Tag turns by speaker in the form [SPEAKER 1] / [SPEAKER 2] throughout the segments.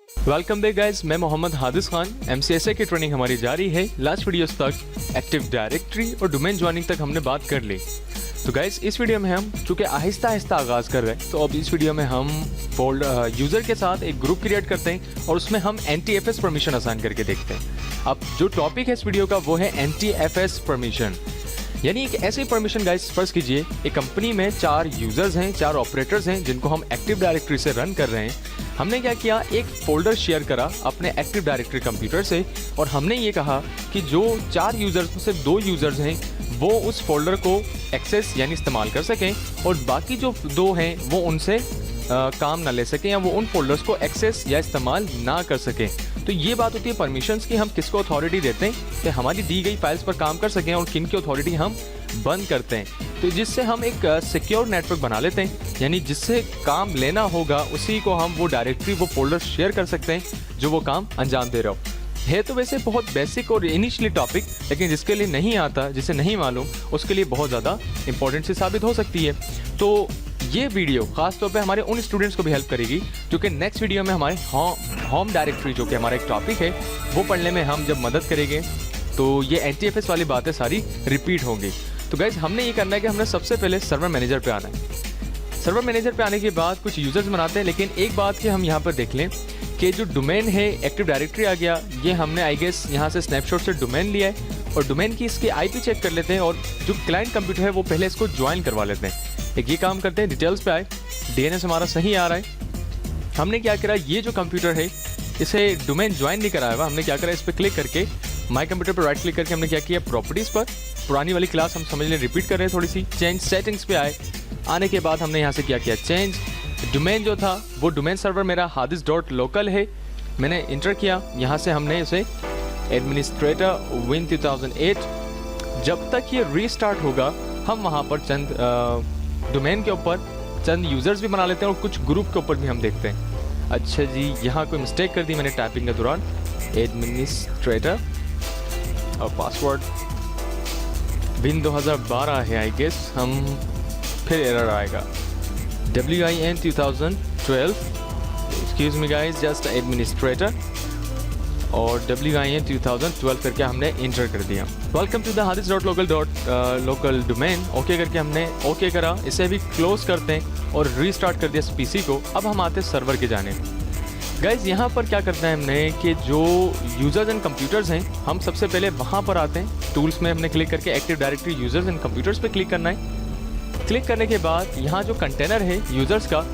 [SPEAKER 1] Welcome back guys, मैं Mohammad हादिस Khan. MCSA की training हमारी जारी है। लास्ट वीडियोस तक एक्टिव डायरेक्टरी और डोमेन ज्वाइनिंग तक हमने बात कर ली। तो गाइस इस वीडियो में हम चूँकि आहिस्ता आहिस्ता आगाज़ कर रहे हैं, तो अब इस वीडियो में हम यूज़र के साथ एक ग्रुप क्रिएट करते हैं और उसमें हम NTFS परमिशन असाइन करके देखते हैं। अब जो टॉपिक है इस वीडियो का वो है NTFS परमिशन, यानी एक ऐसी परमिशन। गाइस फर्ज कीजिए एक कंपनी में 4 यूज़र्स हैं, 4 ऑपरेटर्स हैं जिनको हम एक्टिव डायरेक्टरी से रन कर रहे हैं। हमने क्या किया, एक फोल्डर शेयर करा अपने एक्टिव डायरेक्टरी कंप्यूटर से और हमने ये कहा कि जो 4 यूज़र्स में से 2 यूज़र्स हैं वो उस फोल्डर को एक्सेस यानी इस्तेमाल कर सकें और बाकी जो 2 हैं वो उनसे काम ना ले सकें या वो उन फोल्डर्स को एक्सेस या इस्तेमाल ना कर सकें। तो ये बात होती है परमिशंस की, हम किसको अथॉरिटी देते हैं कि हमारी दी गई फाइल्स पर काम कर सकें और किन की अथॉरिटी हम बंद करते हैं। तो जिससे हम एक सिक्योर नेटवर्क बना लेते हैं, यानी जिससे काम लेना होगा उसी को हम वो डायरेक्टरी वो फोल्डर शेयर कर सकते हैं जो वो काम अंजाम दे रहा हो। है तो वैसे बहुत बेसिक और इनिशियली टॉपिक, लेकिन जिसके लिए नहीं आता, जिसे नहीं मालूम, उसके लिए बहुत ज़्यादा इंपॉर्टेंट सी साबित हो सकती है। तो ये वीडियो खास तौर पे हमारे उन स्टूडेंट्स को भी हेल्प करेगी जो कि नेक्स्ट वीडियो में हमारे होम डायरेक्टरी जो कि हमारा एक टॉपिक है वो पढ़ने में हम जब मदद करेंगे तो ये NTFS वाली बातें सारी रिपीट होंगी। तो गाइज हमने ये करना है कि हमने सबसे पहले सर्वर मैनेजर पे आना है। सर्वर मैनेजर पे आने के बाद कुछ यूज़र्स बनाते हैं, लेकिन एक बात कि हम यहाँ पर देख लें कि जो डोमेन है एक्टिव डायरेक्टरी आ गया, ये हमने आई गेस यहाँ से स्नैपशॉट से डोमेन लिया है और डोमेन की इसके IP चेक कर लेते हैं और जो क्लाइंट कंप्यूटर है वो पहले इसको ज्वाइन करवा लेते हैं। एक ये काम करते हैं, डिटेल्स पे आए, DNS हमारा सही आ रहा है। हमने क्या करा, ये जो कंप्यूटर है इसे डोमेन ज्वाइन नहीं कराया हुआ, हमने क्या करा, इस पर क्लिक करके माई कंप्यूटर पर राइट क्लिक करके हमने क्या किया, प्रॉपर्टीज़ पर पुरानी वाली क्लास हम समझ लें रिपीट कर रहे हैं थोड़ी सी, चेंज सेटिंग्स पे आए। आने के बाद हमने यहाँ से क्या किया, चेंज डोमेन जो था वो डोमेन सर्वर मेरा hadis.local है, मैंने इंटर किया। यहाँ से हमने इसे एडमिनिस्ट्रेटर विन 2008, जब तक ये रीस्टार्ट होगा हम वहाँ पर चंद डोमेन के ऊपर चंद यूज़र्स भी बना लेते हैं और कुछ ग्रुप के ऊपर भी हम देखते हैं। अच्छा जी, यहाँ कोई मिस्टेक कर दी मैंने टाइपिंग के दौरान, एडमिनिस्ट्रेटर और पासवर्ड विन 2012 है आई गेस, हम फिर एरर आएगा WIN 2012, excuse me guys, just administrator और WIN 2012 करके हमने इंटर कर दिया। Welcome to the hadis.local domain, okay करके हमने ओके करा, इसे भी क्लोज करते हैं और रीस्टार्ट कर दिया इस PC को। अब हम आते हैं सर्वर के जाने। गाइज यहाँ पर क्या करना है हमने कि जो यूज़र्स एंड कंप्यूटर्स हैं हम सबसे पहले वहाँ पर आते हैं, टूल्स में हमने क्लिक करके active directory users and computers पे क्लिक करना है। क्लिक करने के बाद यहाँ जो कंटेनर है यूज़र्स का,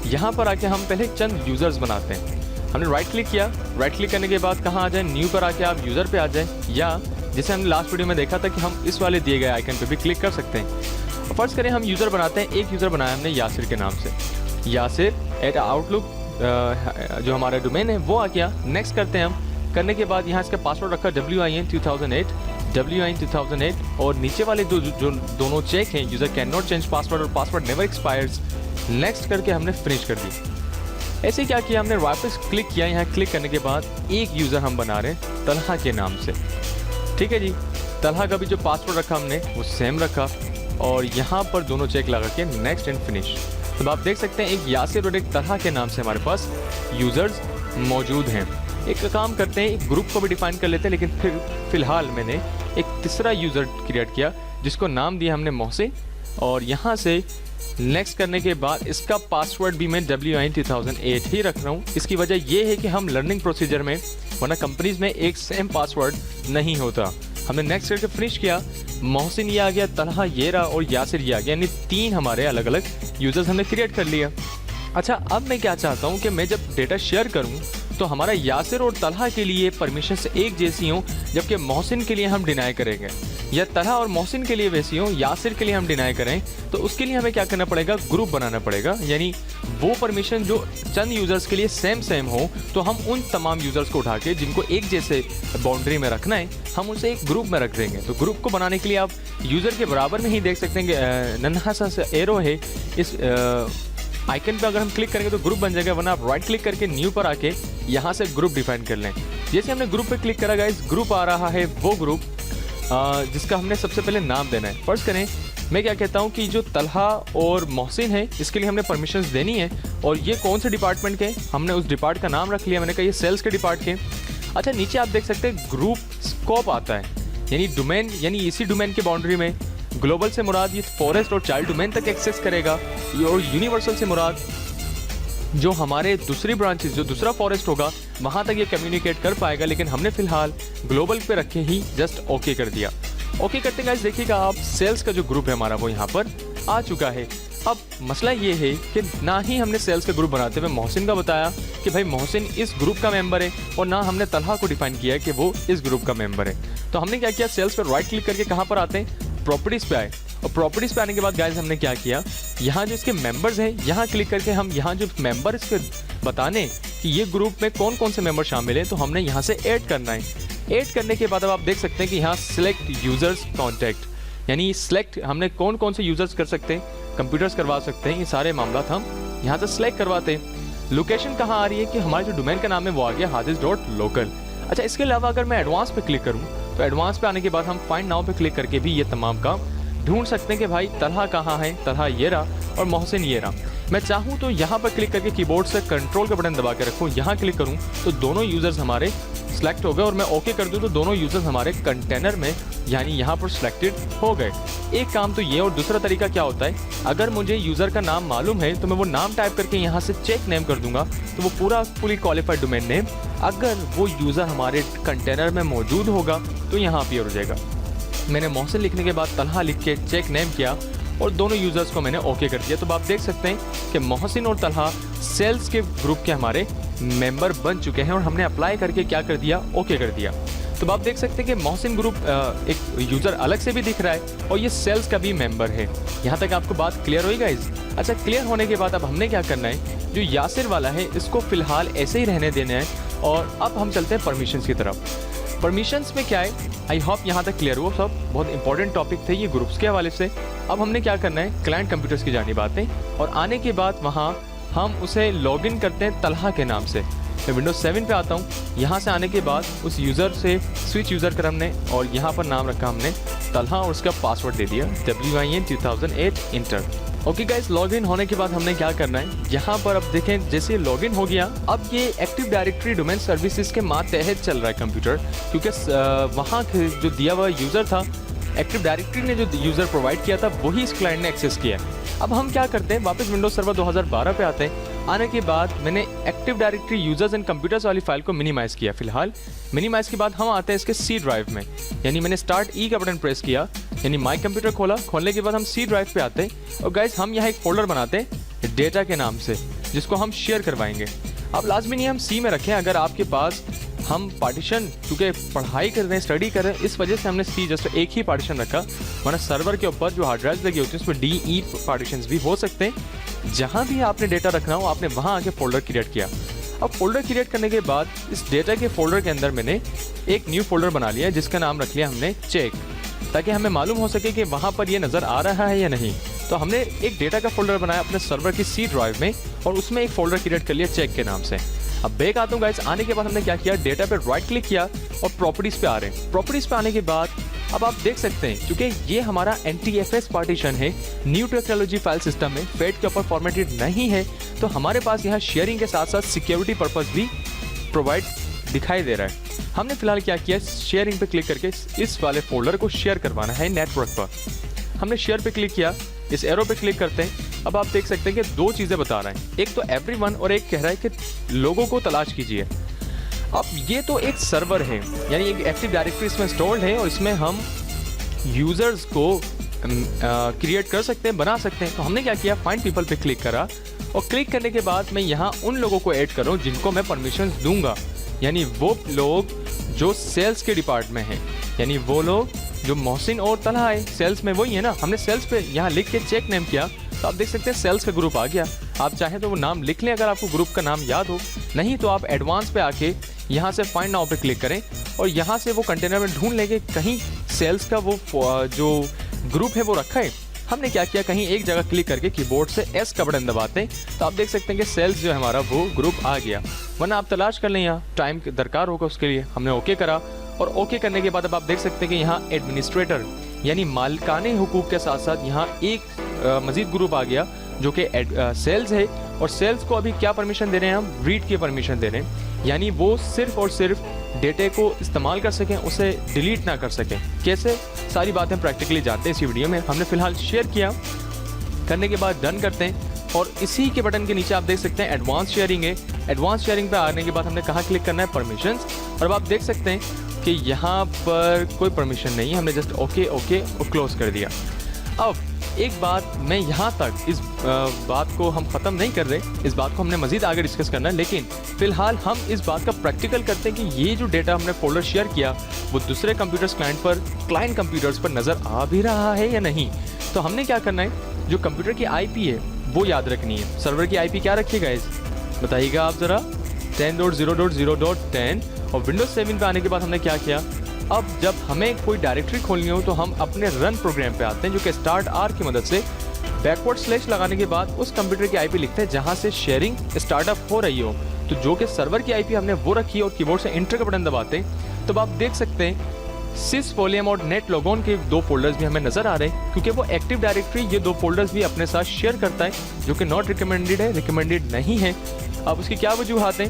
[SPEAKER 1] यहाँ पर आके हम पहले चंद यूज़र्स बनाते हैं। हमने राइट क्लिक किया, राइट क्लिक करने के बाद कहाँ आ जाए, न्यू पर आके आप यूज़र पे आ जाए, या जैसे हमने लास्ट वीडियो में देखा था कि हम इस वाले दिए गए आइकन पे भी क्लिक कर सकते हैं। फर्स्ट करें हम यूज़र बनाते हैं, एक यूज़र बनाया हमने यासिर के नाम से, यासिर @outlook जो हमारा डोमेन है वो आ गया। नेक्स्ट करते हैं हम, करने के बाद यहाँ इसका पासवर्ड रखा WIN 2008 और नीचे वाले जो दोनों चेक हैं, user can not change password और पासवर्ड नेवर एक्सपायर्स, नेक्स्ट करके हमने फिनिश कर दी। ऐसे क्या किया, हमने वापस क्लिक किया, यहाँ क्लिक करने के बाद एक यूज़र हम बना रहे हैं तलहा के नाम से, ठीक है जी। तलहा का भी जो पासवर्ड रखा हमने वो सेम रखा और यहाँ पर दोनों चेक लगा के नेक्स्ट एंड फिनिश। तो आप देख सकते हैं एक यासिर और एक तलहा के नाम से हमारे पास यूज़र्स मौजूद हैं। एक काम करते हैं, एक ग्रुप को भी डिफाइन कर लेते हैं, लेकिन फिर फ़िलहाल मैंने एक तीसरा यूज़र क्रिएट किया जिसको नाम दिया हमने मोहसिन, और यहाँ से नेक्स्ट करने के बाद इसका पासवर्ड भी मैं WIN 2008 ही रख रहा हूँ। इसकी वजह ये है कि हम लर्निंग प्रोसीजर में, वरना कंपनीज़ में एक सेम पासवर्ड नहीं होता। हमने नेक्स्ट करके फिनिश किया, मोहसिन ये आ गया, तलहा ये रहा और यासिर ये आ गया, यानी 3 हमारे अलग अलग यूज़र्स हमने क्रिएट कर लिया। अच्छा, अब मैं क्या चाहता हूँ कि मैं जब डेटा शेयर करूँ तो हमारा यासिर और तलहा के लिए परमिशंस एक जैसी हों, जबकि मोहसिन के लिए हम डिनाई करेंगे, या तलहा और मोहसिन के लिए वैसी हों, यासिर के लिए हम डिनाई करें, तो उसके लिए हमें क्या करना पड़ेगा, ग्रुप बनाना पड़ेगा। यानी वो परमिशन जो चंद यूज़र्स के लिए सेम हो, तो हम उन तमाम यूज़र्स को उठा के जिनको एक जैसे बाउंड्री में रखना है, हम उसे एक ग्रुप में रख देंगे। तो ग्रुप को बनाने के लिए आप यूज़र के बराबर में ही देख सकते हैं कि नन्हा सा एरो है, इस आइकन पे अगर हम क्लिक करेंगे तो ग्रुप बन जाएगा, वरना आप राइट क्लिक करके न्यू पर आके यहाँ से ग्रुप डिफाइन कर लें। जैसे हमने ग्रुप पे क्लिक करा गाइस, ग्रुप आ रहा है वो ग्रुप जिसका हमने सबसे पहले नाम देना है। फर्स्ट करें मैं क्या कहता हूँ कि जो तलहा और मोहसिन है इसके लिए हमने परमिशंस देनी है। और ये कौन से डिपार्टमेंट के, हमने उस डिपार्ट का नाम रख लिया, मैंने कहा ये सेल्स के डिपार्ट के। अच्छा, नीचे आप देख सकते हैं ग्रुप स्कोप आता है, यानी डोमेन, यानी इसी डोमेन के बाउंड्री में ग्लोबल से मुराद ये फॉरेस्ट और चाइल्ड डोमेन तक एक्सेस करेगा, और यूनिवर्सल से मुराद जो हमारे दूसरी ब्रांचेस, जो दूसरा फॉरेस्ट होगा वहाँ तक ये कम्युनिकेट कर पाएगा। लेकिन हमने फिलहाल ग्लोबल पे रखे ही जस्ट ओके कर दिया। ओके करते गाइस देखिएगा आप, सेल्स का जो ग्रुप है हमारा वो यहाँ पर आ चुका है। अब मसला ये है कि ना ही हमने सेल्स का ग्रुप बनाते हुए मोहसिन का बताया कि भाई मोहसिन इस ग्रुप का मेंबर है, और ना हमने तलहा को डिफाइन किया कि वो इस ग्रुप का मेंबर है। तो हमने क्या किया, सेल्स पर राइट क्लिक करके कहाँ पर आते हैं, प्रॉपर्टीज़ पे आए, और प्रॉपर्टीज़ पे आने के बाद गाइस हमने क्या किया, यहाँ जो इसके मेंबर्स हैं यहाँ क्लिक करके हम यहाँ जो मेंबर इसके बताने कि ये ग्रुप में कौन कौन से मेंबर शामिल हैं, तो हमने यहाँ से ऐड करना है। ऐड करने के बाद अब आप देख सकते हैं कि यहाँ सिलेक्ट यूज़र्स कॉन्टैक्ट, यानी सिलेक्ट हमने कौन कौन से यूज़र्स कर सकते हैं, कंप्यूटर्स करवा सकते हैं, ये सारे मामला हम यहाँ से सिलेक्ट करवाते हैं। लोकेशन कहाँ आ रही है कि हमारे जो डोमेन का नाम है वो आ गया hadis.local। अच्छा, इसके अलावा अगर मैं एडवांस पे क्लिक करूँ तो एडवांस पे आने के बाद हम फाइंड नाउ पे क्लिक करके भी ये तमाम काम ढूंढ सकते हैं कि भाई तलहा कहाँ है, तलहा ये रहा और मोहसिन ये रहा। मैं चाहूँ तो यहाँ पर क्लिक करके कीबोर्ड से कंट्रोल का बटन दबा के रखूँ, यहाँ क्लिक करूँ तो दोनों यूज़र्स हमारे सेलेक्ट हो गए, और मैं ओके कर दूँ तो दोनों यूज़र्स हमारे कंटेनर में यानी यहाँ पर सिलेक्टेड हो गए। एक काम तो ये, और दूसरा तरीका क्या होता है, अगर मुझे यूज़र का नाम मालूम है तो मैं वो नाम टाइप करके यहाँ से चेक नेम कर दूंगा, तो वो पूरा फुली क्वालिफाइड डोमेन नेम अगर वो यूज़र हमारे कंटेनर में मौजूद होगा तो यहाँ अपीयर हो जाएगा। मैंने मोहसिन लिखने के बाद तलहा लिख के चेक नेम किया और दोनों यूज़र्स को मैंने ओके कर दिया। तो आप देख सकते हैं कि मोहसिन और तलहा सेल्स के ग्रुप के हमारे मेंबर बन चुके हैं, और हमने अप्लाई करके क्या कर दिया, ओके कर दिया। तो आप देख सकते हैं कि मोहसिन ग्रुप एक यूज़र अलग से भी दिख रहा है और ये सेल्स का भी मेंबर है। यहाँ तक आपको बात क्लियर हुई गाइस? अच्छा, क्लियर होने के बाद अब हमने क्या करना है, जो यासिर वाला है इसको फ़िलहाल ऐसे ही रहने देना है, और अब हम चलते हैं परमिशंस की तरफ। परमिशंस में क्या है, आई होप यहाँ तक क्लियर हुआ सब, बहुत इंपॉर्टेंट टॉपिक थे ये ग्रुप्स के हवाले से। अब हमने क्या करना है, क्लाइंट कंप्यूटर्स की जानिब आते हैं, और आने के बाद वहाँ हम उसे लॉगिन करते हैं तलहा के नाम से। मैं विंडोज 7 पे आता हूँ, यहाँ से आने के बाद उस यूज़र से स्विच यूज़र कर हमने, और यहाँ पर नाम रखा हमने तलहा, और उसका पासवर्ड दे दिया WIN 2008 inter. Okay guys, login होने के बाद हमने क्या करना है, यहाँ पर अब देखें जैसे लॉगिन हो गया, अब ये एक्टिव डायरेक्टरी डोमेन सर्विसेज के मातहत चल रहा है कंप्यूटर, क्योंकि वहाँ जो दिया हुआ यूज़र था, एक्टिव डायरेक्टरी ने जो यूज़र प्रोवाइड किया था वही इस क्लाइंट ने एक्सेस किया। अब हम क्या करते हैं, वापस विंडोज सर्वर 2012 पे आते हैं। आने के बाद मैंने active directory users and computers वाली फाइल को मिनिमाइज़ किया। फिलहाल मिनिमाइज़ के बाद हम आते हैं इसके सी ड्राइव में, यानी मैंने स्टार्ट ई का बटन प्रेस किया, यानी माई कंप्यूटर खोला। खोलने के बाद हम सी ड्राइव पे आते हैं, और गाइस हम यहाँ एक फोल्डर बनाते हैं डेटा के नाम से, जिसको हम शेयर करवाएंगे। अब लाजमी नहीं हम सी में रखें, अगर आपके पास हम पार्टीशन, क्योंकि पढ़ाई कर रहे हैं, स्टडी कर रहे हैं, इस वजह से हमने सी जस्ट एक ही पार्टीशन रखा, वरना सर्वर के ऊपर जो हार्ड ड्राइव लगी होती है उसमें DE पार्टीशन भी हो सकते हैं। जहाँ भी आपने डेटा रखना हो आपने वहाँ आके फोल्डर क्रिएट किया। अब फोल्डर क्रिएट करने के बाद इस डेटा के फोल्डर के अंदर मैंने एक न्यू फोल्डर बना लिया, जिसका नाम रख लिया हमने चेक, ताकि हमें मालूम हो सके कि वहाँ पर ये नज़र आ रहा है या नहीं। तो हमने एक डेटा का फोल्डर बनाया अपने सर्वर की सी ड्राइव में, और उसमें एक फोल्डर क्रिएट कर लिया चेक के नाम से। अब बैक आता हूँ गाइस, आने के बाद हमने क्या किया, डेटा पे राइट क्लिक किया और प्रॉपर्टीज़ पे आ रहे हैं। प्रॉपर्टीज़ पे आने के बाद अब आप देख सकते हैं, क्योंकि ये हमारा NTFS पार्टीशन है, न्यू टेक्नोलॉजी फाइल सिस्टम में फेड के ऊपर फॉर्मेटेड नहीं है, तो हमारे पास यहाँ शेयरिंग के साथ साथ सिक्योरिटी पर्पज़ भी प्रोवाइड दिखाई दे रहा है। हमने फिलहाल क्या किया, शेयरिंग पे क्लिक करके इस वाले फोल्डर को शेयर करवाना है नेटवर्क पर। हमने शेयर पे क्लिक किया, इस एरो पे क्लिक करते हैं। अब आप देख सकते हैं कि दो चीज़ें बता रहे हैं, एक तो एवरीवन और एक कह रहा है कि लोगों को तलाश कीजिए। अब ये तो एक सर्वर है, यानी एक एक्टिव डायरेक्टरी इसमें इंस्टॉल्ड है, और इसमें हम यूज़र्स को क्रिएट कर सकते हैं, बना सकते हैं। तो हमने क्या किया, फाइंड पीपल पे क्लिक करा, और क्लिक करने के बाद मैं यहाँ उन लोगों को ऐड कर रहा हूँ जिनको मैं परमिशन दूंगा, यानी वो लोग जो सेल्स के डिपार्ट में हैं, यानी वो लोग जो मोहसिन और तलहा है, सेल्स में वही है ना। हमने सेल्स पे यहाँ लिख के चेक नेम किया, तो आप देख सकते हैं सेल्स का ग्रुप आ गया। आप चाहें तो वो नाम लिख लें अगर आपको ग्रुप का नाम याद हो, नहीं तो आप एडवांस पे आके यहाँ से फाइंड नाउ पे क्लिक करें, और यहाँ से वो कंटेनर में ढूंढ लेंगे कहीं सेल्स का वो जो ग्रुप है वो रखा है। हमने क्या किया, कहीं एक जगह क्लिक करके कीबोर्ड से S का बटन दबाते हैं, तो आप देख सकते हैं कि सेल्स जो है हमारा वो ग्रुप आ गया। वरना आप तलाश कर लें, यहाँ टाइम दरकार होगा उसके लिए। हमने ओके करा, और ओके करने के बाद अब आप देख सकते हैं कि यहाँ एडमिनिस्ट्रेटर यानी मालिकाने हुकूक के साथ साथ यहाँ एक मजीद ग्रुप आ गया जो कि सेल्स है, और सेल्स को अभी क्या परमिशन दे रहे हैं, हम रीड की परमिशन दे रहे हैं, यानी वो सिर्फ और सिर्फ डेटे को इस्तेमाल कर सकें, उसे डिलीट ना कर सकें। कैसे, सारी बातें प्रैक्टिकली जानते हैं इसी वीडियो में। हमने फिलहाल शेयर किया, करने के बाद डन करते हैं, और इसी के बटन के नीचे आप देख सकते हैं एडवांस शेयरिंग है। एडवांस शेयरिंग पे आने के बाद हमने कहाँ क्लिक करना है, परमिशंस, और अब आप देख सकते हैं कि यहाँ पर कोई परमिशन नहीं है, हमने जस्ट ओके ओके और क्लोज कर दिया। अब एक बात, मैं यहाँ तक इस बात को हम ख़त्म नहीं कर रहे, इस बात को हमने मज़ीद आगे डिस्कस करना है, लेकिन फ़िलहाल हम इस बात का प्रैक्टिकल करते हैं कि ये जो डेटा हमने फोल्डर शेयर किया वो दूसरे कंप्यूटर्स क्लाइंट कंप्यूटर्स पर नज़र आ भी रहा है या नहीं। तो हमने क्या करना है, जो कंप्यूटर की IP है वो याद रखनी है। सर्वर की IP क्या रखिएगा इस बताइएगा आप ज़रा, 10.0.0.10, और विंडोज 7 पे आने के बाद हमने क्या किया, अब जब हमें कोई डायरेक्टरी खोलनी हो तो हम अपने रन प्रोग्राम पे आते हैं, जो कि स्टार्ट R की मदद से बैकवर्ड स्लैश लगाने के बाद उस कंप्यूटर की IP लिखते हैं जहां से शेयरिंग स्टार्टअप हो रही हो। तो जो कि सर्वर की IP हमने वो रखी है, और कीबोर्ड से इंटर का बटन दबाते हैं तो आप देख सकते हैं सिस वॉल्यूम और नेट लॉगऑन के दो फोल्डर्स भी हमें नजर आ रहे हैं, क्योंकि वो एक्टिव डायरेक्टरी ये दो फोल्डर्स भी अपने साथ शेयर करता है, जो कि नॉट रिकमेंडेड है, रिकमेंडेड नहीं है। अब उसकी क्या वजूहत हैं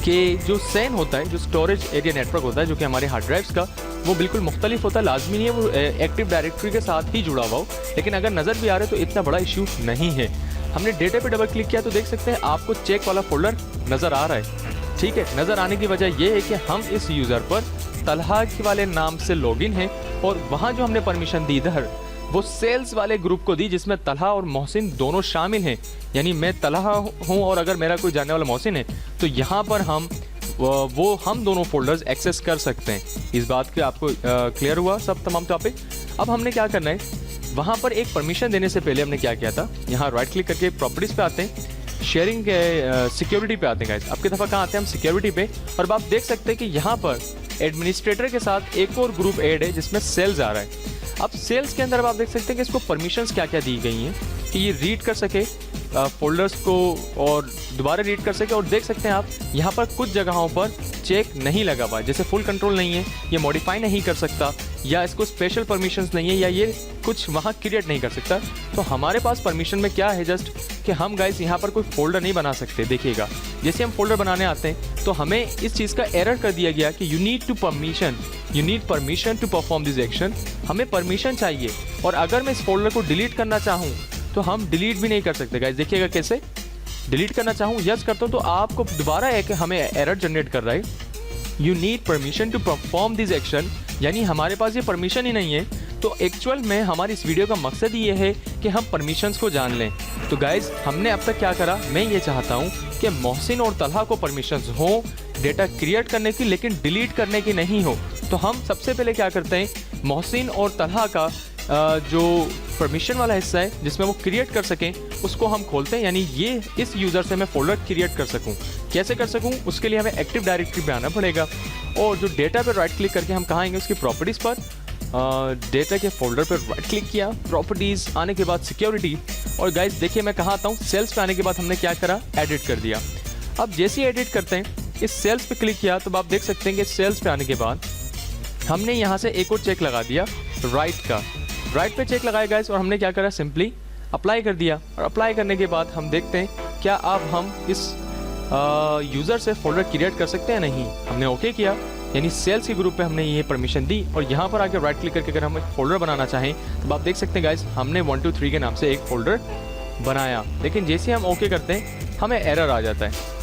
[SPEAKER 1] कि जो सैन होता है, जो स्टोरेज एरिया नेटवर्क होता है, जो कि हमारे हार्ड ड्राइव्स का, वो बिल्कुल मुख्तलिफ होता है, लाजमी नहीं है वो एक्टिव डायरेक्टरी के साथ ही जुड़ा हुआ हो, लेकिन अगर नज़र भी आ रहा है तो इतना बड़ा इशू नहीं है। हमने डेटा पे डबल क्लिक किया तो देख सकते हैं आपको चेक वाला फोल्डर नज़र आ रहा है। ठीक है, नज़र आने की वजह यह है कि हम इस यूज़र पर तलहा वाले नाम से लॉगिन है, और वहाँ जो हमने परमिशन दी इधर वो सेल्स वाले ग्रुप को दी, जिसमें तलहा और मोहसिन दोनों शामिल हैं। यानी मैं तलहा हूँ और अगर मेरा कोई जानने वाला मोहसिन है तो यहाँ पर हम दोनों फोल्डर्स एक्सेस कर सकते हैं। इस बात के आपको क्लियर हुआ सब तमाम टॉपिक। अब हमने क्या करना है, वहाँ पर एक परमिशन देने से पहले हमने क्या किया था, यहाँ राइट क्लिक करके प्रॉपर्टीज़ पे आते हैं, शेयरिंग के सिक्योरिटी पे आते हैं गाइस। अब की दफ़ा कहाँ आते हैं हम, सिक्योरिटी पे, और अब आप देख सकते हैं कि यहाँ पर एडमिनिस्ट्रेटर के साथ एक और ग्रुप ऐड है जिसमें सेल्स आ रहा है। अब सेल्स के अंदर अब आप देख सकते हैं कि इसको परमिशंस क्या क्या दी गई हैं कि ये रीड कर सके फोल्डर्स को और दोबारा रीड कर सके, और देख सकते हैं आप यहाँ पर कुछ जगहों पर चेक नहीं लगा हुआ है, जैसे फुल कंट्रोल नहीं है, ये मॉडिफाई नहीं कर सकता, या इसको स्पेशल परमिशंस नहीं है, या ये कुछ वहाँ क्रिएट नहीं कर सकता। तो हमारे पास परमिशन में क्या है जस्ट कि हम गाइस यहाँ पर कोई फोल्डर नहीं बना सकते। देखिएगा जैसे हम फोल्डर बनाने आते हैं तो हमें इस चीज़ का एरर कर दिया गया कि you need permission to perform this action. हमें परमिशन चाहिए, और अगर मैं इस फोल्डर को डिलीट करना चाहूँ तो हम डिलीट भी नहीं कर सकते गाइस। देखिएगा कैसे डिलीट करना चाहूँ, यस करता हूँ तो आपको दोबारा एक हमें एरर जनरेट कर रहा है, you need permission to perform this action, यानी हमारे पास ये परमिशन ही नहीं है। तो एक्चुअल में हमारी इस वीडियो का मकसद ये है कि हम परमिशंस को जान लें। तो गाइज हमने अब तक क्या करा, मैं ये चाहता हूँ कि मोहसिन और तलहा को परमिशंस हो डेटा क्रिएट करने की, लेकिन डिलीट करने की नहीं हो। तो हम सबसे पहले क्या करते हैं, मोहसिन और तलहा का जो परमिशन वाला हिस्सा है जिसमें वो क्रिएट कर सकें उसको हम खोलते हैं, यानी ये इस यूज़र से मैं फोल्डर क्रिएट कर सकूं। कैसे कर सकूं, उसके लिए हमें एक्टिव डायरेक्टरी पे आना पड़ेगा, और जो डेटा पे राइट क्लिक करके हम कहाँ आएंगे, उसकी प्रॉपर्टीज़ पर, डेटा के फोल्डर पर राइट क्लिक किया, प्रॉपर्टीज़ आने के बाद सिक्योरिटी, और गाइस देखिए मैं कहाँ आता हूँ, सेल्स पे आने के बाद हमने क्या करा, एडिट कर दिया। अब जैसे ही एडिट करते हैं, इस सेल्स पे क्लिक किया तो आप देख सकते हैं कि सेल्स पे आने के बाद हमने यहाँ से एक और चेक लगा दिया राइट पे चेक लगाया गाइस, और हमने क्या करा, सिंपली अप्लाई कर दिया। और अप्लाई करने के बाद हम देखते हैं क्या अब हम इस यूज़र से फोल्डर क्रिएट कर सकते हैं नहीं। हमने ओके किया, यानी सेल्स के ग्रुप पे हमने ये परमिशन दी, और यहाँ पर आके राइट क्लिक करके अगर हम एक फोल्डर बनाना चाहें तो आप देख सकते हैं गाइस हमने 1 2 3 के नाम से एक फोल्डर बनाया। लेकिन जैसे हम ओके करते हैं हमें एरर आ जाता है,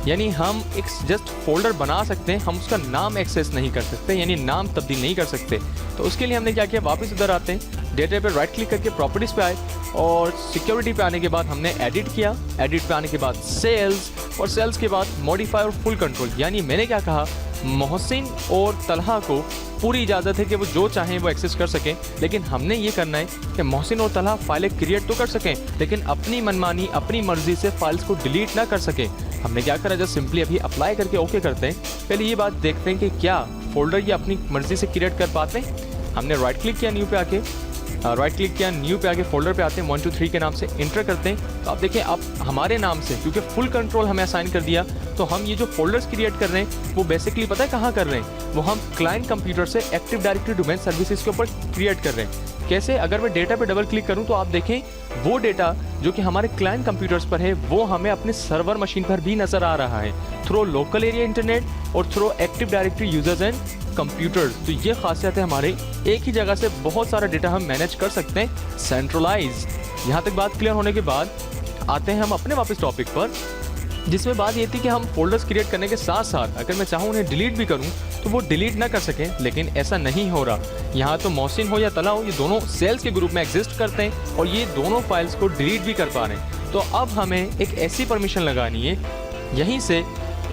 [SPEAKER 1] यानी हम एक जस्ट फोल्डर बना सकते हैं, हम उसका नाम एक्सेस नहीं कर सकते, यानी नाम तब्दील नहीं कर सकते। तो उसके लिए हमने क्या किया, वापस उधर आते हैं, डेटा पे राइट क्लिक करके प्रॉपर्टीज़ पे आए, और सिक्योरिटी पे आने के बाद हमने एडिट किया, एडिट पे आने के बाद सेल्स, और सेल्स के बाद मॉडिफाई और फुल कंट्रोल। यानी मैंने क्या कहा, मोहसिन और तलहा को पूरी इजाज़त है कि वो जो चाहें वो एक्सेस कर सकें, लेकिन हमने ये करना है कि मोहसिन और तलहा फाइलें क्रिएट तो कर सकें, लेकिन अपनी मनमानी अपनी मर्जी से फाइल्स को डिलीट ना कर सकें। हमने क्या करा, जस्ट सिंपली अभी अप्लाई करके ओके करते हैं। पहले ये बात देखते हैं कि क्या फोल्डर ये अपनी मर्जी से क्रिएट कर पाते हैं। हमने राइट क्लिक किया न्यू पे आके, राइट क्लिक किया, न्यू पे आके फोल्डर पे आते हैं, 1 2 3 के नाम से इंटर करते हैं। तो आप देखिए अब हमारे नाम से क्योंकि फुल कंट्रोल हमें असाइन कर दिया, तो हम ये जो फोल्डर्स क्रिएट कर रहे हैं वो बेसिकली पता है कहाँ कर रहे हैं, वो हम क्लाइंट कंप्यूटर से एक्टिव डायरेक्टरी डोमेन सर्विसेज के ऊपर क्रिएट कर रहे हैं। कैसे? अगर मैं डेटा पे डबल क्लिक करूं तो आप देखें वो डेटा जो कि हमारे क्लाइंट कंप्यूटर्स पर है वो हमें अपने सर्वर मशीन पर भी नजर आ रहा है थ्रू लोकल एरिया इंटरनेट और through active directory users and computers. तो ये खासियत है हमारे, एक ही जगह से बहुत सारा डेटा हम मैनेज कर सकते हैं सेंट्रलाइज। यहाँ तक बात क्लियर होने के बाद आते हैं हम अपने वापस टॉपिक पर, जिसमें बात ये थी कि हम फोल्डर्स क्रिएट करने के साथ साथ अगर मैं चाहूँ उन्हें डिलीट भी करूँ तो वो डिलीट ना कर सकें, लेकिन ऐसा नहीं हो रहा। यहाँ तो मोहसिन हो या तला हो, ये दोनों सेल्स के ग्रुप में एग्जिस्ट करते हैं और ये दोनों फाइल्स को डिलीट भी कर पा रहे हैं। तो अब हमें एक ऐसी परमिशन लगानी है यहीं से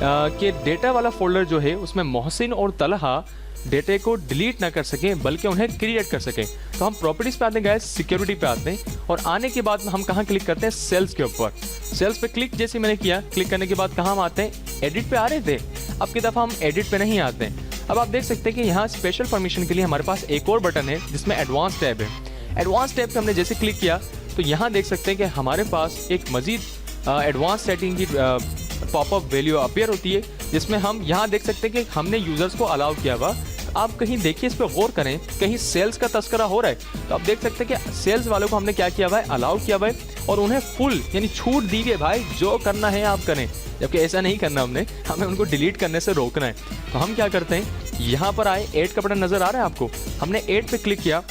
[SPEAKER 1] कि डेटा वाला फोल्डर जो है उसमें मोहसिन और तलहा डेटे को डिलीट ना कर सकें बल्कि उन्हें क्रिएट कर सकें। तो हम प्रॉपर्टीज पे आते हैं गाइस, सिक्योरिटी पे आते हैं और आने के बाद हम कहाँ क्लिक करते हैं, सेल्स के ऊपर। सेल्स पे क्लिक जैसे मैंने किया, क्लिक करने के बाद कहाँ हम आते हैं, एडिट पे आ रहे थे, अब की दफ़ा हम एडिट पे नहीं आते हैं। अब आप देख सकते हैं कि यहाँ स्पेशल परमिशन के लिए हमारे पास एक और बटन है जिसमें एडवांस टैब है। एडवांस टैब पे हमने जैसे क्लिक किया तो यहाँ देख सकते हैं कि हमारे पास एक मजीद एडवांस सेटिंग की पॉपअप वैल्यू अपीयर होती है, जिसमें हम यहाँ देख सकते हैं कि हमने यूजर्स को अलाउ किया हुआ। आप कहीं देखिए, इस पर गौर करें, कहीं सेल्स का तस्करा हो रहा है तो आप देख सकते हैं कि सेल्स वालों को हमने क्या किया हुआ है, अलाउ किया हुआ है और उन्हें फुल यानी छूट दी है, भाई जो करना है आप करें, जबकि ऐसा नहीं करना, हमें उनको डिलीट करने से रोकना है। तो हम क्या करते हैं, यहाँ पर आए, ऐड का बटन नजर आ रहा है आपको, हमने ऐड पे क्लिक किया।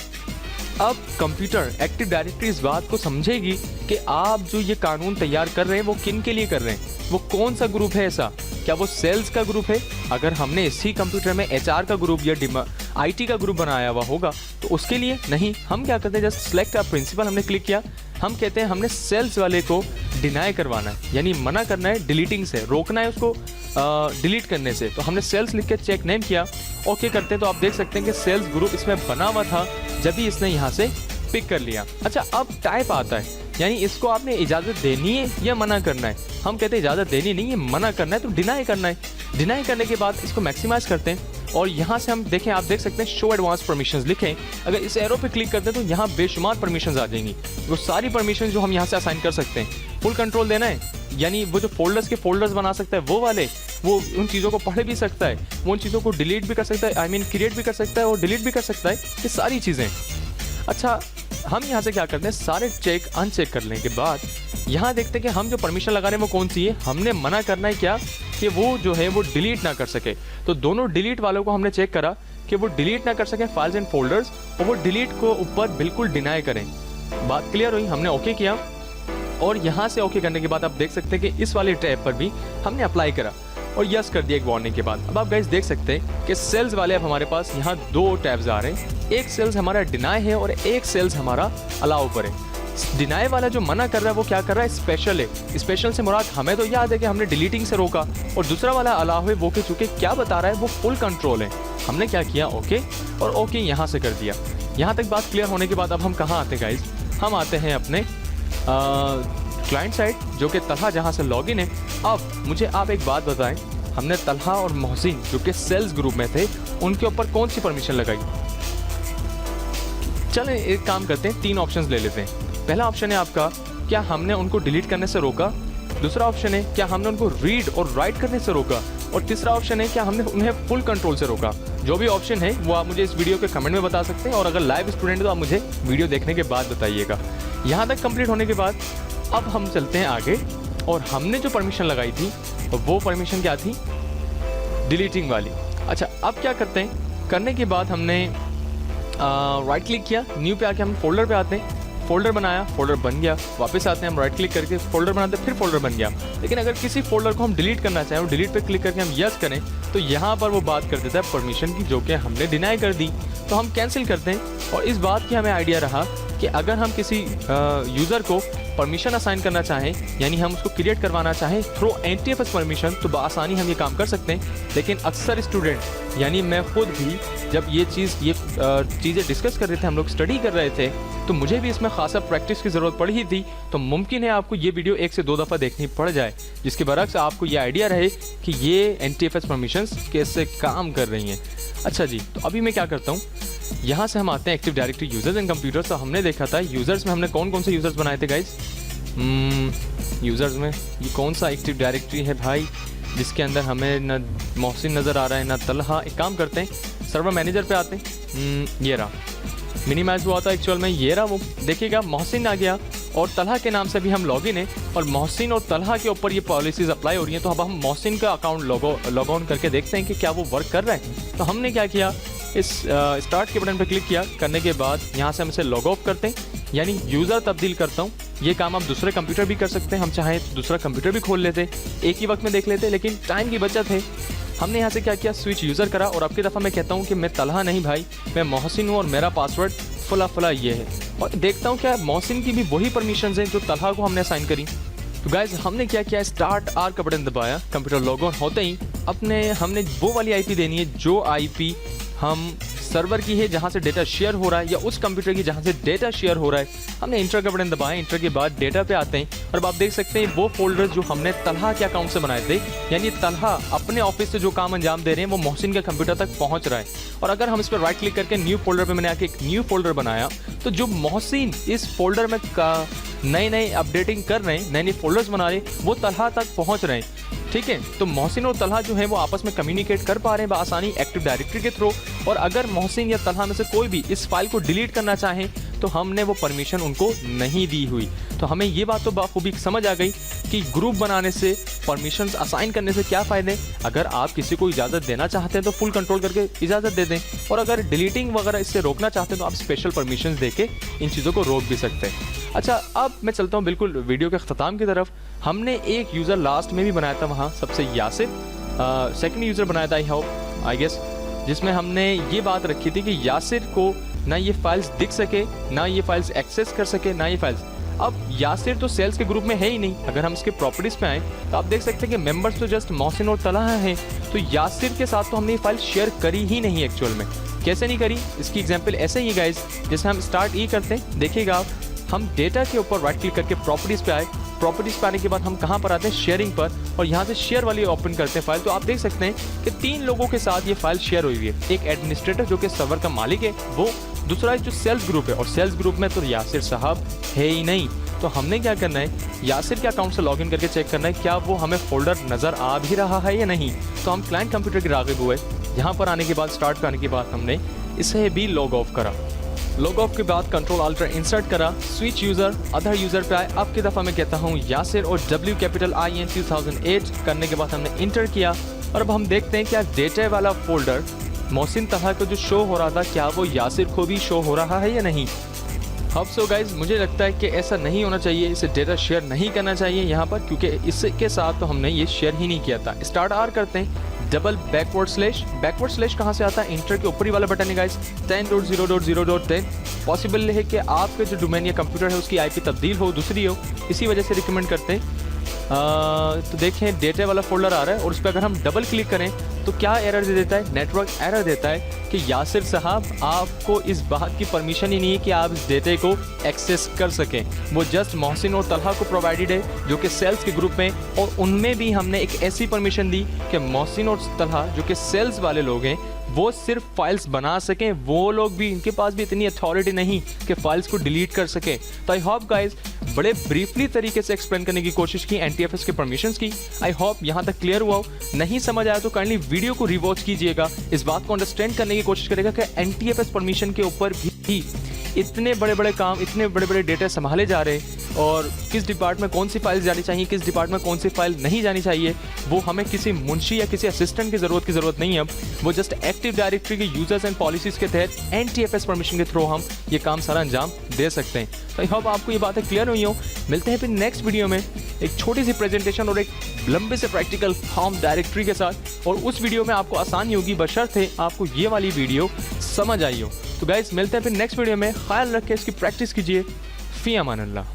[SPEAKER 1] अब कंप्यूटर एक्टिव डायरेक्टरी इस बात को समझेगी कि आप जो ये कानून तैयार कर रहे हैं वो किन के लिए कर रहे हैं, वो कौन सा ग्रुप है ऐसा, क्या वो सेल्स का ग्रुप है? अगर हमने इसी कंप्यूटर में एचआर का ग्रुप या आईटी का ग्रुप बनाया हुआ होगा तो उसके लिए नहीं। हम क्या करते हैं, जस्ट सेलेक्ट प्रिंसिपल हमने क्लिक किया, हम कहते हैं हमने सेल्स वाले को डिनाई करवाना है, यानी मना करना है, डिलीटिंग से रोकना है उसको डिलीट करने से। तो हमने सेल्स लिख के चेक नेम किया, ओके करते हैं तो आप देख सकते हैं कि सेल्स ग्रुप इसमें बना हुआ था जब भी इसने यहाँ से पिक कर लिया। अच्छा, अब टाइप आता है, यानी इसको आपने इजाज़त देनी है या मना करना है। हम कहते हैं इजाज़त देनी नहीं है, मना करना है तो डिनाई करना है। डिनाई करने के बाद इसको मैक्सिमाइज करते हैं और यहाँ से हम देखें, आप देख सकते हैं शो एडवांस परमिशंस लिखें, अगर इस एरो पे क्लिक करते हैं तो यहाँ बेशुमार परमिशंस आ जाएंगी, वो सारी परमिशंस जो हम यहाँ से असाइन कर सकते हैं। फुल कंट्रोल देना है, यानी वो जो फोल्डर्स के फोल्डर्स बना सकता है वो वाले, वो उन चीज़ों को पढ़ भी सकता है, वो उन चीज़ों को डिलीट भी कर सकता है, आई मीन क्रिएट भी कर सकता है और डिलीट भी कर सकता है, ये सारी चीज़ें। अच्छा, हम यहाँ से क्या करते हैं, सारे चेक अनचेक करने के बाद यहाँ देखते हैं कि हम जो परमिशन लगा रहे हैं वो कौन सी है। हमने मना करना है क्या, कि वो जो है वो डिलीट ना कर सके। तो दोनों डिलीट वालों को हमने चेक करा कि वो डिलीट ना कर सके फाइल्स एंड फोल्डर्स, और वो डिलीट को ऊपर बिल्कुल डिनाई करें। बात क्लियर हुई, हमने ओके किया और यहाँ से ओके करने के बाद आप देख सकते हैं कि इस वाले टैब पर भी हमने अप्लाई करा और यस कर दिया एक वार्निंग के बाद। अब आप गाइस देख सकते हैं कि सेल्स वाले अब हमारे पास यहाँ दो टैब्स आ रहे हैं, एक सेल्स हमारा डिनाई है और एक सेल्स हमारा अलाउ पर है। डिनाई वाला जो मना कर रहा है वो क्या कर रहा है, स्पेशल है। स्पेशल से मुराद हमें तो याद है कि हमने डिलीटिंग से रोका, और दूसरा वाला अलाउ है वो के चूंकि क्या बता रहा है वो फुल कंट्रोल है। हमने क्या किया, ओके और ओके यहाँ से कर दिया। यहाँ तक बात क्लियर होने के बाद अब हम कहाँ आते हैं गाइज, हम आते हैं अपने क्लाइंट साइड जो कि तलहा जहाँ से लॉगिन है। अब मुझे आप एक बात बताएं, हमने तलहा और मोहसिन जो कि सेल्स ग्रुप में थे उनके ऊपर कौन सी परमिशन लगाई। चलें एक काम करते हैं, तीन ऑप्शंस ले लेते हैं। पहला ऑप्शन है आपका, क्या हमने उनको डिलीट करने से रोका। दूसरा ऑप्शन है, क्या हमने उनको रीड और राइट करने से रोका। और तीसरा ऑप्शन है, क्या हमने उन्हें फुल कंट्रोल से रोका। जो भी ऑप्शन है वो आप मुझे इस वीडियो के कमेंट में बता सकते हैं, और अगर लाइव स्टूडेंट है तो आप मुझे वीडियो देखने के बाद बताइएगा। यहाँ तक कंप्लीट होने के बाद अब हम चलते हैं आगे, और हमने जो परमिशन लगाई थी वो परमिशन क्या थी, डिलीटिंग वाली। अच्छा, अब क्या करते हैं, करने के बाद हमने राइट क्लिक किया, न्यू पे आके हम फोल्डर पे आते हैं, फोल्डर बनाया, फोल्डर बन गया। वापस आते हैं, हम राइट क्लिक करके फोल्डर बनाते हैं, फिर फोल्डर बन गया। लेकिन अगर किसी फोल्डर को हम डिलीट करना चाहें और डिलीट पे क्लिक करके हम यस करें तो यहाँ पर वो बात कर देता है परमिशन की जो कि हमने डिनाई कर दी। तो हम कैंसिल करते हैं, और इस बात की हमें आइडिया रहा कि अगर हम किसी यूज़र को परमिशन असाइन करना चाहें, यानी हम उसको क्रिएट करवाना चाहें थ्रू NTFS परमिशन, तो बआसानी हम ये काम कर सकते हैं। लेकिन अक्सर स्टूडेंट यानी मैं खुद भी जब ये चीज़ें डिस्कस कर रहे थे, हम लोग स्टडी कर रहे थे, तो मुझे भी इसमें खासा प्रैक्टिस की ज़रूरत पड़ी थी। तो मुमकिन है आपको ये वीडियो 1 से 2 दफ़ा देखनी पड़ जाए, जिसके बरक्स आपको ये आइडिया रहे कि ये NTFS परमिशंस कैसे काम कर रही हैं। अच्छा जी, तो अभी मैं क्या करता हूँ, यहाँ से हम आते हैं active directory users and computers. तो हमने देखा था यूजर्स में हमने कौन कौन से यूजर्स बनाए थे गाइज। यूजर्स में ये कौन सा एक्टिव डायरेक्टरी है भाई जिसके अंदर हमें ना मोहसिन नज़र आ रहा है ना तलहा। एक काम करते हैं सर्वर मैनेजर पे आते हैं। ये रहा मिनिमाइज हुआ था एक्चुअल में, ये रहा वो देखिएगा मोहसिन आ गया और तलहा के नाम से भी हम लॉगिन है और मोहसिन और तलहा के ऊपर ये पॉलिसीज़ अप्लाई हो रही हैं। तो अब हम मोहसिन का अकाउंट लॉग ऑन करके देखते हैं कि क्या वो वर्क कर रहा है। तो हमने क्या किया, इस स्टार्ट के बटन पर क्लिक किया, करने के बाद यहाँ से हम इसे लॉग ऑफ करते हैं यानी यूज़र तब्दील करता हूँ। ये काम आप दूसरे कंप्यूटर भी कर सकते हैं, हम चाहें तो दूसरा कंप्यूटर भी खोल लेते, एक ही वक्त में देख लेते, लेकिन टाइम की बचत है। हमने यहाँ से क्या किया, स्विच यूज़र करा और अब की दफ़ा मैं कहता हूँ कि मैं तलहा नहीं भाई, मैं मोहसिन हूँ और मेरा पासवर्ड फला ये है। और देखता हूँ क्या मोहसिन की भी वही परमिशंस हैं जो तलहा को हमने असाइन करी। तो गाइज हमने क्या किया, स्टार्ट आर का बटन दबाया, कंप्यूटर लॉग ऑन होते ही हमने वो वाली आईपी देनी है जो आईपी हम सर्वर की है जहाँ से डेटा शेयर हो रहा है या उस कंप्यूटर की जहाँ से डेटा शेयर हो रहा है। हमने इंटर का बटन दबाया, इंटर के बाद डेटा पे आते हैं और अब आप देख सकते हैं वो फोल्डर जो हमने तलहा के अकाउंट से बनाए थे, यानी तलहा अपने ऑफिस से जो काम अंजाम दे रहे हैं वो मोहसिन के कंप्यूटर तक पहुँच रहा है। और अगर हम इस पर राइट क्लिक करके न्यू फोल्डर पर मैंने आके एक न्यू फोल्डर बनाया तो जो मोहसिन इस फोल्डर में नए अपडेटिंग कर रहे हैं, नए फोल्डर्स बना रहे हैं, वो तलहा तक पहुँच रहे हैं। ठीक है, तो मोहसिन और तलहा जो है वो आपस में कम्युनिकेट कर पा रहे हैं बआसानी एक्टिव डायरेक्टरी के थ्रू। और अगर मोहसिन या तलहा में से कोई भी इस फाइल को डिलीट करना चाहें तो हमने वो परमिशन उनको नहीं दी हुई। तो हमें ये बात तो बाखूबी समझ आ गई कि ग्रुप बनाने से, परमिशंस असाइन करने से क्या फ़ायदे। अगर आप किसी को इजाज़त देना चाहते हैं तो फुल कंट्रोल करके इजाज़त दे दें, और अगर डिलीटिंग वगैरह इससे रोकना चाहते हैं तो आप स्पेशल परमिशंस दे के इन चीज़ों को रोक भी सकते हैं। अच्छा, अब मैं चलता हूँ बिल्कुल वीडियो के अख्ताम की तरफ। हमने एक यूज़र लास्ट में भी बनाया था वहाँ सबसे यासिर, सेकंड यूज़र बनाया था आई गेस, जिसमें हमने ये बात रखी थी कि यासिर को ना ये फाइल्स दिख सके, ना ये फाइल्स एक्सेस कर सके, ना ये फाइल्स। अब यासिर तो सेल्स के ग्रुप में है ही नहीं। अगर हम इसके प्रॉपर्टीज़ पे आए तो आप देख सकते हैं कि मेंबर्स तो जस्ट मोहसिन और तलहा हैं, तो यासिर के साथ तो हमने ये फाइल शेयर करी ही नहीं एक्चुअल में। कैसे नहीं करी, इसकी एग्जाम्पल ऐसे ही है गाइज। जैसे हम स्टार्ट ई करते हैं, देखिएगा आप, हम डेटा के ऊपर राइट क्लिक करके प्रॉपर्टीज़ पे आए, प्रॉपर्टीज़ पे आने के बाद हम कहाँ पर आते हैं, शेयरिंग पर, और यहाँ से शेयर वाली ओपन करते हैं फाइल। तो आप देख सकते हैं कि 3 लोगों के साथ ये फाइल शेयर हुई है। एक एडमिनिस्ट्रेटर जो कि सर्वर का मालिक है वो, दूसरा जो सेल्स ग्रुप है, और सेल्स ग्रुप में तो यासिर साहब है ही नहीं। तो हमने क्या करना है, यासिर के अकाउंट से लॉगिन करके चेक करना है क्या वो हमें फोल्डर नज़र आ भी रहा है या नहीं। तो हम क्लाइंट कंप्यूटर के राग़िब हुए, यहाँ पर आने के बाद स्टार्ट करने के बाद हमने इसे भी लॉग ऑफ करा। लॉग ऑफ के बाद कंट्रोल अल्टर इंसर्ट करा, स्विच यूज़र अदर यूज़र पे आए। अब की दफ़ा मैं कहता हूँ यासिर और WIN 2008 करने के बाद हमने इंटर किया और अब हम देखते हैं क्या डेटा वाला फोल्डर मोहसिन तलहा को जो शो हो रहा था क्या वो यासिर को भी शो हो रहा है या नहीं। अब सो गाइज मुझे लगता है कि ऐसा नहीं होना चाहिए, इसे डेटा शेयर नहीं करना चाहिए यहाँ पर, क्योंकि इसके साथ तो हमने ये शेयर ही नहीं किया था। स्टार्ट आर करते हैं, डबल बैकवर्ड स्लैश कहाँ से आता है, इंटर के ऊपर ही वाला बटन है गाइज, 10.0.0.10। पॉसिबल है कि आपके जो डोमेन या कंप्यूटर है उसकी आईपी तब्दील हो, दूसरी हो, इसी वजह से रिकमेंड करते हैं। तो देखें डेटा वाला फोल्डर आ रहा है और उस पर अगर हम डबल क्लिक करें तो क्या एरर दे देता है, नेटवर्क एरर देता है कि यासिर साहब आपको इस बात की परमिशन ही नहीं है कि आप इस डेटे को एक्सेस कर सकें। वो जस्ट मोहसिन और तलहा को प्रोवाइडेड है जो कि सेल्स के ग्रुप में, और उनमें भी हमने एक ऐसी परमिशन दी कि मोहसिन और तलहा जो कि सेल्स वाले लोग हैं वो सिर्फ फाइल्स बना सकें, वो लोग भी, इनके पास भी इतनी अथॉरिटी नहीं कि फाइल्स को डिलीट कर सकें। तो आई होप गाइज बड़े ब्रीफली तरीके से एक्सप्लेन करने की कोशिश की NTFS के परमिशंस की। आई होप यहाँ तक क्लियर हुआ हो। नहीं समझ आया तो काइंडली वीडियो को रिवॉच कीजिएगा, इस बात को अंडरस्टैंड करने की कोशिश करेगा कि NTFS परमिशन के ऊपर भी इतने बड़े बड़े काम, इतने बड़े बड़े डेटा संभाले जा रहे हैं, और किस डिपार्टमेंट में कौन सी फाइल जानी चाहिए, किस डिपार्टमेंट में कौन सी फाइल नहीं जानी चाहिए, वो हमें किसी मुंशी या किसी असिस्टेंट की ज़रूरत नहीं है। अब वो जस्ट एक्टिव डायरेक्टरी के यूजर्स एंड पॉलिसीज़ के तहत NTFS परमिशन के थ्रू हम ये काम सारा अंजाम दे सकते हैं। तो आई होप आपको ये बातें क्लियर हुई हो। मिलते हैं फिर नेक्स्ट वीडियो में एक छोटी सी प्रेजेंटेशन और एक लंबे से प्रैक्टिकल होम डायरेक्टरी के साथ, और उस वीडियो में आपको आसानी होगी बशर्ते आपको ये वाली वीडियो समझ आई हो। तो गाइस मिलते हैं फिर नेक्स्ट वीडियो में, ख्याल रखें, इसकी प्रैक्टिस कीजिए। फी अमान अल्लाह।